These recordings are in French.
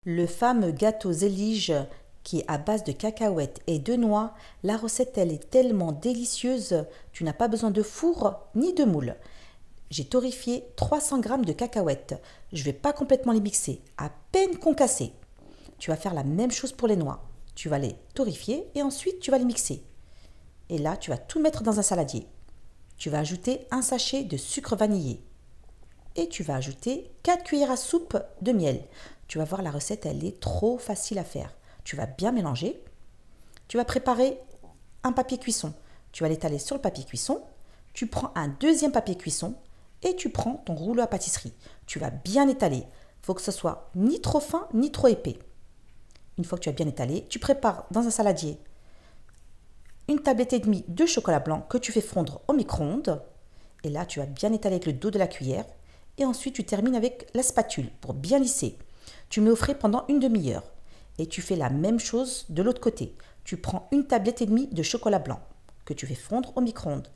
Le fameux gâteau Zélige qui est à base de cacahuètes et de noix, la recette elle est tellement délicieuse, tu n'as pas besoin de four ni de moule. J'ai torréfié 300 g de cacahuètes. Je ne vais pas complètement les mixer, à peine concassées. Tu vas faire la même chose pour les noix. Tu vas les torréfier et ensuite tu vas les mixer. Et là, tu vas tout mettre dans un saladier. Tu vas ajouter un sachet de sucre vanillé. Et tu vas ajouter 4 cuillères à soupe de miel. Tu vas voir, la recette, elle est trop facile à faire. Tu vas bien mélanger. Tu vas préparer un papier cuisson. Tu vas l'étaler sur le papier cuisson. Tu prends un deuxième papier cuisson et tu prends ton rouleau à pâtisserie. Tu vas bien étaler. Il faut que ce soit ni trop fin ni trop épais. Une fois que tu as bien étalé, tu prépares dans un saladier une tablette et demie de chocolat blanc que tu fais fondre au micro-ondes. Et là, tu vas bien étaler avec le dos de la cuillère. Et ensuite, tu termines avec la spatule pour bien lisser. Tu mets au frais pendant une demi-heure. Et tu fais la même chose de l'autre côté. Tu prends une tablette et demie de chocolat blanc que tu fais fondre au micro-ondes.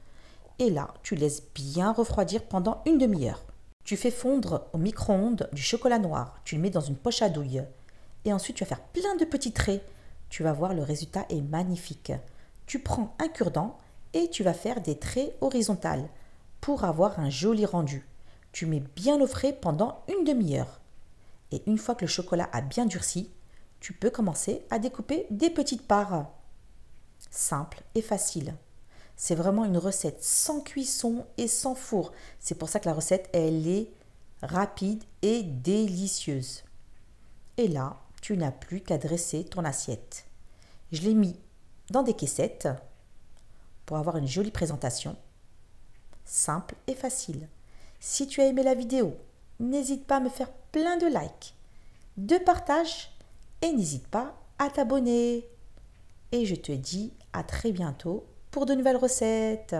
Et là, tu laisses bien refroidir pendant une demi-heure. Tu fais fondre au micro-ondes du chocolat noir. Tu le mets dans une poche à douille. Et ensuite, tu vas faire plein de petits traits. Tu vas voir, le résultat est magnifique. Tu prends un cure-dent et tu vas faire des traits horizontales pour avoir un joli rendu. Tu mets bien au frais pendant une demi-heure. Et une fois que le chocolat a bien durci, tu peux commencer à découper des petites parts. Simple et facile. C'est vraiment une recette sans cuisson et sans four. C'est pour ça que la recette, elle est rapide et délicieuse. Et là, tu n'as plus qu'à dresser ton assiette. Je l'ai mis dans des caissettes pour avoir une jolie présentation. Simple et facile. Si tu as aimé la vidéo, n'hésite pas à me faire plein de likes, de partages et n'hésite pas à t'abonner. Et je te dis à très bientôt pour de nouvelles recettes.